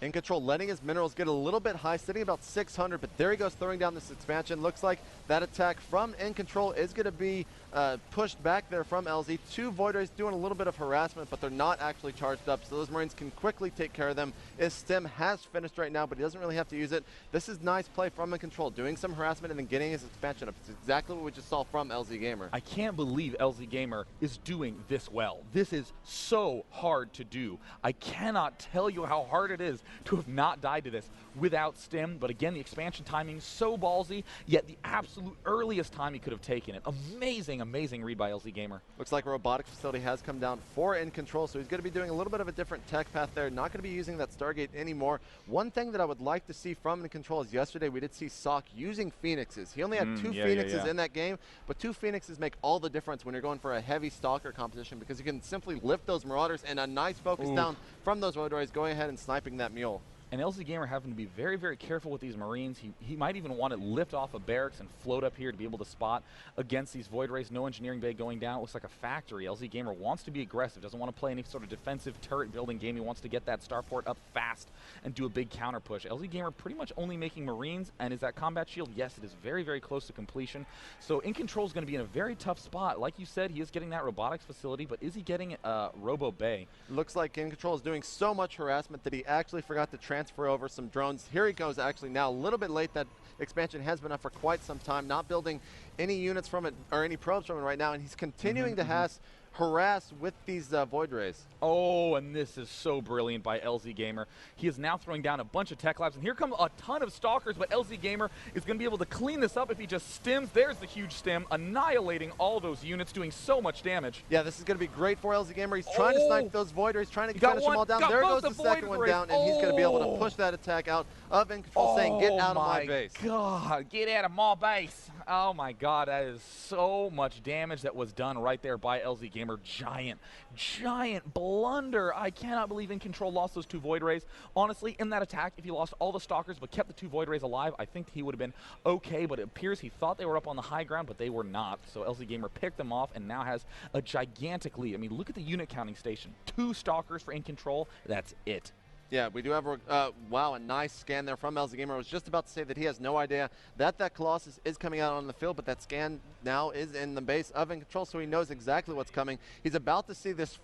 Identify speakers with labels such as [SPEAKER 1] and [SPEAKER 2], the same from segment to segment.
[SPEAKER 1] InControl letting his minerals get a little bit high, sitting about 600, but there he goes throwing down this expansion. Looks like that attack from InControl is going to be pushed back there from LZ. Two Void Rays doing a little bit of harassment, but they're not actually charged up, so those Marines can quickly take care of them. His stem has finished right now, but he doesn't really have to use it. This is nice play from InControl, doing some harassment and then getting his expansion up. It's exactly what we just saw from LZGamer.
[SPEAKER 2] I can't believe LZGamer is doing this well. This is so hard to do. I cannot tell you how hard it is to have not died to this without stem, but again, the expansion timing so ballsy, yet the absolute earliest time he could have taken it. Amazing, amazing read by LZGamer.
[SPEAKER 1] Looks like a robotics facility has come down for InControl, so he's going to be doing a little bit of a different tech path there, not going to be using that Stargate anymore. One thing that I would like to see from InControl is yesterday we did see Sock using Phoenixes. He only had two Phoenixes in that game, but two Phoenixes make all the difference when you're going for a heavy Stalker composition because you can simply lift those Marauders and a nice focus down from those Void Rays, going ahead and sniping that mule.
[SPEAKER 2] And LZGamer having to be very, very careful with these Marines. He might even want to lift off a barracks and float up here to be able to spot against these Void Rays. No engineering bay going down. It looks like a factory. LZGamer wants to be aggressive, doesn't want to play any sort of defensive turret building game. He wants to get that starport up fast and do a big counter push. LZGamer pretty much only making Marines, and is that combat shield? Yes, it is very, very close to completion. So InControl is going to be in a very tough spot. Like you said, he is getting that robotics facility, but is he getting Robo Bay?
[SPEAKER 1] Looks like InControl is doing so much harassment that he actually forgot to transfer over some drones. Here he goes actually now, a little bit late. That expansion has been up for quite some time, not building any units from it or any probes from it right now, and he's continuing to harass with these Void Rays.
[SPEAKER 2] Oh, and this is so brilliant by LZGamer. He is now throwing down a bunch of tech labs, and here come a ton of Stalkers, but LZGamer is going to be able to clean this up if he just stems. There's the huge stem, annihilating all those units, doing so much damage.
[SPEAKER 1] Yeah, this is going to be great for LZGamer. He's trying to snipe those Void Rays, trying to finish them all down. There goes the second one down, and he's going to be able to push that attack out of InControl, saying, get out of my base.
[SPEAKER 2] God, get out of my base. Oh my God, that is so much damage that was done right there by LZGamer. Giant blunder. I cannot believe InControl lost those two Void Rays. Honestly, in that attack, if he lost all the Stalkers but kept the two Void Rays alive, I think he would have been okay, but it appears he thought they were up on the high ground, but they were not. So LZGamer picked them off and now has a gigantic lead. I mean, look at the unit counting station. 2 Stalkers for InControl. That's it.
[SPEAKER 1] Yeah, we do have wow, a nice scan there from LZGamer. I was just about to say that he has no idea that Colossus is coming out on the field, but that scan now is in the base of InControl, so he knows exactly what's coming. He's about to see this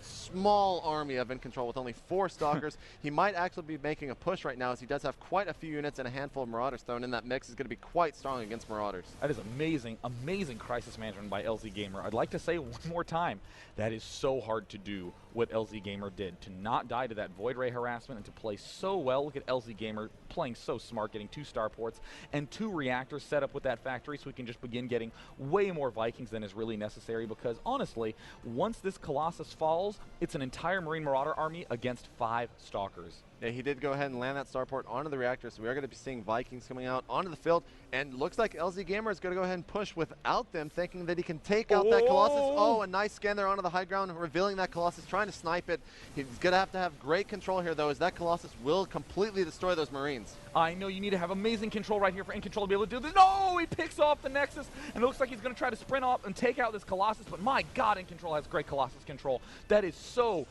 [SPEAKER 1] small army of InControl with only 4 Stalkers. He might actually be making a push right now, as he does have quite a few units and a handful of Marauders thrown in. That mix is going to be quite strong against Marauders.
[SPEAKER 2] That is amazing, amazing crisis management by LZGamer. I'd like to say one more time, that is so hard to do what LZGamer did, to not die to that Void Ray harassment and to play so well. Look at LZGamer playing so smart, getting 2 starports and 2 reactors set up with that factory, so we can just begin getting way more Vikings than is really necessary, because honestly, once this Colossus falls, it's an entire Marine Marauder army against 5 Stalkers.
[SPEAKER 1] Yeah, he did go ahead and land that starport onto the reactor, so we are going to be seeing Vikings coming out onto the field, and looooks like LZGamer is going to go ahead and push without them, thinking that he can take out that Colossus. Oh, a nice scan there onto the high ground, revealing that Colossus, trying to snipe it. He's going to have great control here, though, as that Colossus will completely destroy those Marines.
[SPEAKER 2] I know you need to have amazing control right here for InControl to be able to do this. No, he picks off the Nexus, and it looks like he's going to try to sprint off and take out this Colossus, but my God, InControl has great Colossus control. That is so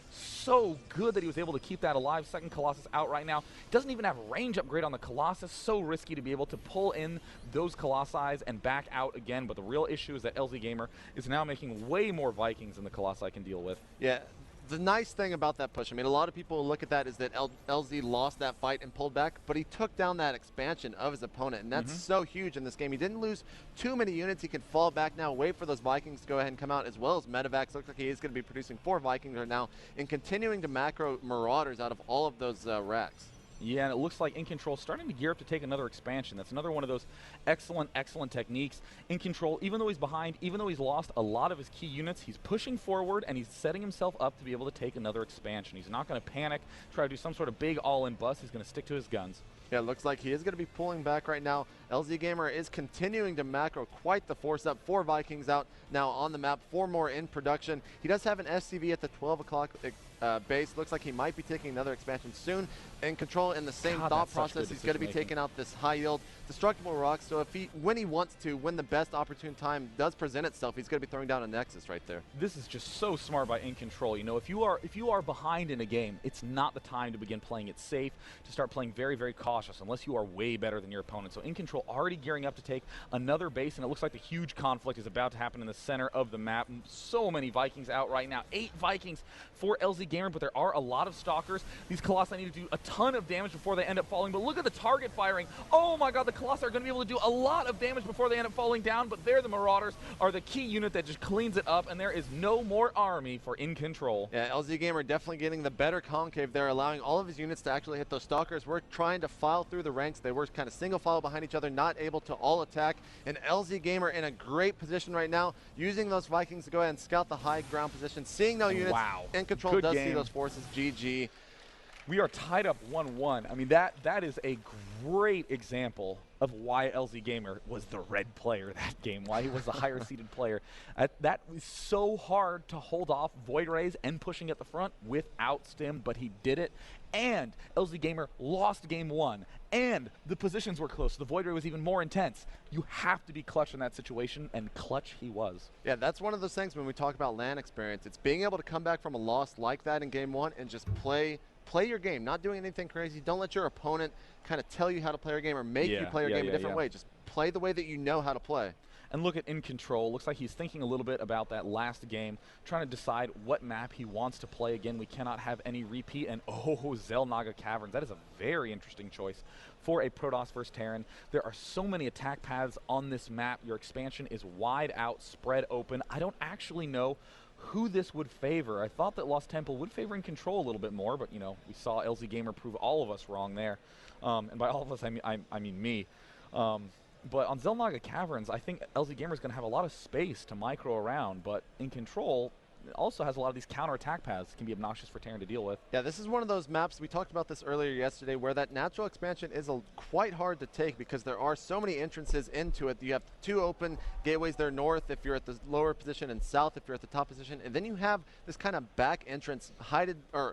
[SPEAKER 2] good that he was able to keep that alive. Second Colossus out right now. Doesn't even have range upgrade on the Colossus. So risky to be able to pull in those Colossi and back out again, but the real issue is that LZGamer is now making way more Vikings than the Colossi can deal with.
[SPEAKER 1] Yeah. The nice thing about that push, I mean, a lot of people look at that is that LZ lost that fight and pulled back, but he took down that expansion of his opponent, and that's so huge in this game. He didn't lose too many units. He can fall back now, wait for those Vikings to go ahead and come out, as well as Medivacs. Looks like he is going to be producing 4 Vikings right now and continuing to macro Marauders out of all of those racks.
[SPEAKER 2] Yeah, and it looks like InControl starting to gear up to take another expansion. That's another one of those excellent techniques. InControl, even though he's behind, even though he's lost a lot of his key units, he's pushing forward and he's setting himself up to be able to take another expansion. He's not going to panic, try to do some sort of big all-in bust. He's going to stick to his guns.
[SPEAKER 1] Yeah, it looks like he is going to be pulling back right now. LZGamer is continuing to macro quite the force up. 4 Vikings out now on the map, 4 more in production. He does have an SCV at the 12 o'clock base. Looks like he might be taking another expansion soon. InControl in the same thought process. He's going to be taking out this high yield destructible rocks. So if when he wants to, when the best opportune time does present itself, he's going to be throwing down a Nexus right there.
[SPEAKER 2] This is just so smart by InControl. You know, if you are behind in a game, it's not the time to begin playing it safe, to start playing very, very cautious, unless you are way better than your opponent. So InControl already gearing up to take another base, and it looks like the huge conflict is about to happen in the center of the map. So many Vikings out right now. 8 Vikings for LZGamer, but there are a lot of Stalkers. These Colossi need to do a ton of damage before they end up falling, but look at the target firing. Oh my god, the Colossi are going to be able to do a lot of damage before they end up falling down, but there the Marauders are the key unit that just cleans it up, and there is no more army for InControl.
[SPEAKER 1] Yeah, LZGamer definitely getting the better concave there, allowing all of his units to actually hit those Stalkers. We're trying to file through the ranks. They were kind of single file behind each other, not able to all attack, and LZGamer in a great position right now, using those Vikings to go ahead and scout the high ground position, seeing no units.
[SPEAKER 2] Wow.
[SPEAKER 1] InControl does see those forces. GG.
[SPEAKER 2] We are tied up 1-1. I mean, that is a great example of why LZGamer was the red player that game, why he was the higher seeded player. That was so hard to hold off Void Rays and pushing at the front without Stim, but he did it. And LZGamer lost game 1, and the positions were close. The Void Ray was even more intense. You have to be clutch in that situation, and clutch he was.
[SPEAKER 1] Yeah, that's one of those things when we talk about LAN experience. It's being able to come back from a loss like that in game 1 and just play your game, not doing anything crazy. Don't let your opponent kind of tell you how to play your game or make you play your game a different way. Just play the way that you know how to play.
[SPEAKER 2] And look at InControl. Looks like he's thinking a little bit about that last game, trying to decide what map he wants to play. Again, we cannot have any repeat. And oh, Zelnaga Caverns. That is a very interesting choice for a Protoss versus Terran. There are so many attack paths on this map. Your expansion is wide out, spread open. I don't actually know who this would favor. I thought that Lost Temple would favor InControl a little bit more, but you know, we saw LZGamer prove all of us wrong there. And by all of us, I mean me. But on Zelnaga Caverns, I think LZGamer is going to have a lot of space to micro around, but InControl also has a lot of these counter-attack paths that can be obnoxious for Terran to deal with.
[SPEAKER 1] Yeah, this is one of those maps, we talked about this earlier yesterday, where that natural expansion is quite hard to take because there are so many entrances into it. You have 2 open gateways there north if you're at the lower position, and south if you're at the top position, and then you have this kind of back entrance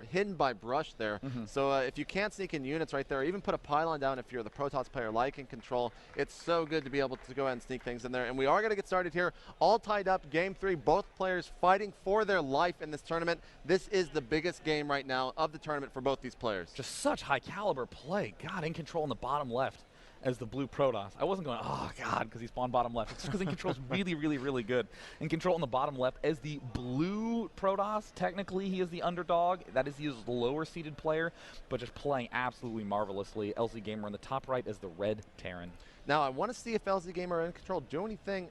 [SPEAKER 1] hidden by brush there. So if you can't sneak in units right there, or even put a pylon down if you're the Protoss player like InControl, it's so good to be able to go ahead and sneak things in there. And we are going to get started here, all tied up, game 3, both players fighting for their life in this tournament. This is the biggest game right now of the tournament for both these players.
[SPEAKER 2] Just such high caliber play. God, InControl in the bottom left as the blue Protoss. I wasn't going, oh God, because he spawned bottom left. It's just because InControl's really, really, really good. InControl in the bottom left as the blue Protoss. Technically, he is the underdog. That is, he is the lower seeded player, but just playing absolutely marvelously. LZGamer in the top right as the red Terran.
[SPEAKER 1] Now, I want to see if LZGamer or InControl do anything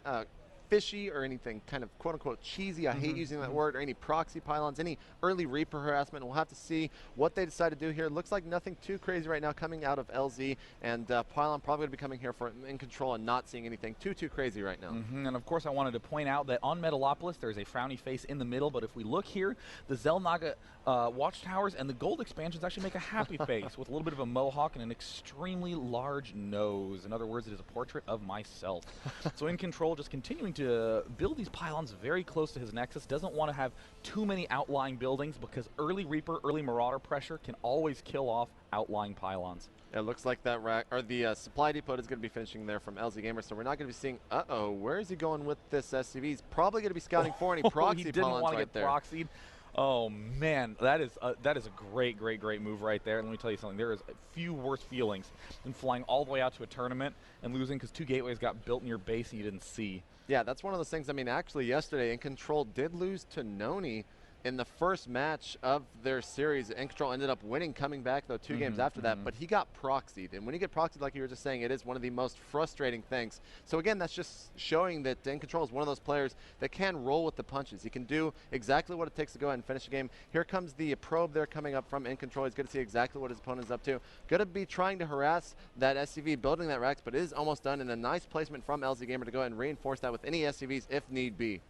[SPEAKER 1] fishy or anything kind of quote-unquote cheesy. I hate using that word, or any proxy pylons, any early Reaper harassment. We'll have to see what they decide to do here. Looks like nothing too crazy right now coming out of LZ, and Pylon probably going to be coming here for InControl and not seeing anything too crazy right now.
[SPEAKER 2] And of course I wanted to point out that on Metalopolis there's a frowny face in the middle, but if we look here, the Zelnaga watchtowers and the gold expansions actually make a happy face with a little bit of a mohawk and an extremely large nose. In other words, it is a portrait of myself. So InControl just continuing to build these pylons very close to his nexus. Doesn't want to have too many outlying buildings because early Reaper, early Marauder pressure can always kill off outlying pylons.
[SPEAKER 1] It looks like that rack, or the supply depot is going to be finishing there from LZGamer, so we're not going to be seeing, where is he going with this SCV? He's probably going to be scouting for any proxy pylons right there.
[SPEAKER 2] Proxied. Oh man, that is a great move right there. And let me tell you something, there is a few worse feelings than flying all the way out to a tournament and losing because 2 gateways got built in your base and you didn't see.
[SPEAKER 1] Yeah, that's one of those things. I mean, actually yesterday, InControl did lose to Noni in the first match of their series. InControl ended up winning, coming back, though, 2 games after that, but he got proxied. And when you get proxied, like you were just saying, it is one of the most frustrating things. So again, that's just showing that InControl is one of those players that can roll with the punches. He can do exactly what it takes to go ahead and finish a game. Here comes the probe there coming up from InControl. He's going to see exactly what his opponent is up to. Going to be trying to harass that SCV, building that Rex, but it is almost done, and a nice placement from LZGamer to go ahead and reinforce that with any SCVs if need be.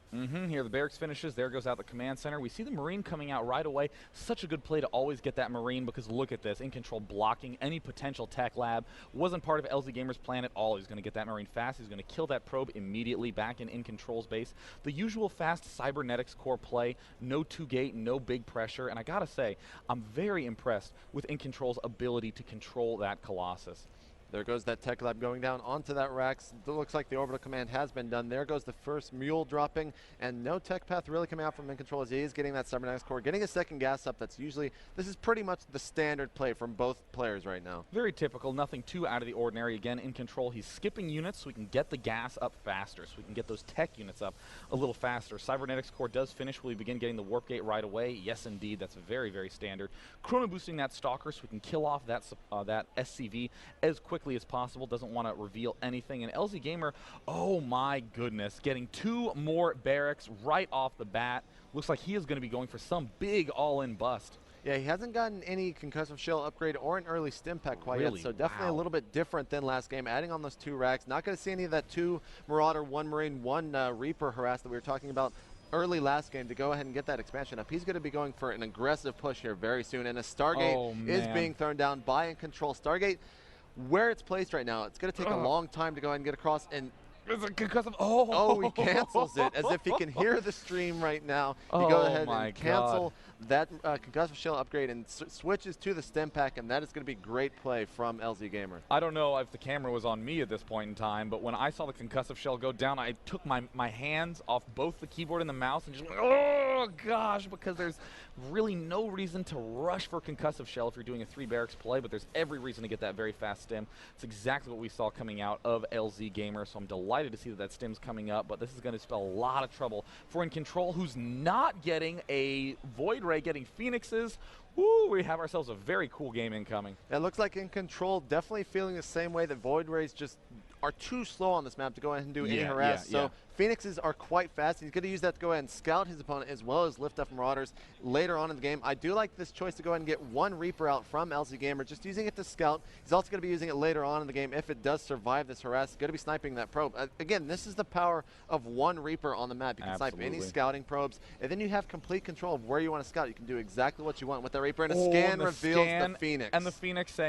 [SPEAKER 2] Here the barracks finishes. There goes out the command center. We see see the Marine coming out right away. Such a good play to always get that Marine, because look at this. InControl blocking any potential tech lab. Wasn't part of LZGamer's plan at all. He's going to get that Marine fast. He's going to kill that probe immediately back in InControl's base. The usual fast cybernetics core play. No 2-gate, no big pressure. And I got to say, I'm very impressed with InControl's ability to control that Colossus.
[SPEAKER 1] There goes that tech lab going down onto that Rax. It looks like the orbital command has been done. There goes the first mule dropping, and no tech path really coming out from InControl as he is getting that cybernetics core, getting a second gas up. That's usually, this is pretty much the standard play from both players right now.
[SPEAKER 2] Very typical, nothing too out of the ordinary. Again, InControl, he's skipping units so we can get the gas up faster, so we can get those tech units up a little faster. Cybernetics core does finish. Will we begin getting the warp gate right away? Yes, indeed. That's very, very standard. Chrono boosting that stalker so we can kill off that SCV as quickly as possible. Doesn't want to reveal anything. And LZGamer, oh my goodness, getting 2 more barracks right off the bat. Looks like he is going to be going for some big all-in bust.
[SPEAKER 1] Yeah, he hasn't gotten any concussive shell upgrade or an early stim pack quite
[SPEAKER 2] Really?
[SPEAKER 1] yet, so definitely a
[SPEAKER 2] Wow.
[SPEAKER 1] little bit different than last game. Adding on those 2 racks, not going to see any of that 2 Marauder, 1 Marine, 1 Reaper harass that we were talking about early last game to go ahead and get that expansion up. He's going to be going for an aggressive push here very soon, and a Stargate is being thrown down by InControl. Stargate, where it's placed right now, it's going to take a long time to go ahead and get across, and
[SPEAKER 2] It's a concussive.
[SPEAKER 1] he cancels it as if he can hear the stream right now. He goes ahead and cancel that concussive shell upgrade and switches to the stem pack, and that is going to be great play from LZGamer.
[SPEAKER 2] I don't know if the camera was on me at this point in time, but when I saw the concussive shell go down, I took my hands off both the keyboard and the mouse and just went, oh gosh, because there's really no reason to rush for concussive shell if you're doing a 3 barracks play, but there's every reason to get that very fast stim. It's exactly what we saw coming out of LZGamer, so I'm delighted to see that stim's coming up, but this is going to spell a lot of trouble for InControl, who's not getting a Void Ray, getting Phoenixes. Woo, we have ourselves a very cool game incoming.
[SPEAKER 1] It looks like InControl definitely feeling the same way that Void Rays just are too slow on this map to go ahead and do any harass. So Phoenixes are quite fast. He's going to use that to go ahead and scout his opponent as well as lift up Marauders later on in the game. I do like this choice to go ahead and get 1 Reaper out from LZGamer, just using it to scout. He's also going to be using it later on in the game if it does survive this harass. He's going to be sniping that probe. Again, this is the power of 1 Reaper on the map. You can snipe any scouting probes, and then you have complete control of where you want to scout. You can do exactly what you want with that Reaper, and a scan reveals the Phoenix.
[SPEAKER 2] And the Phoenix saying,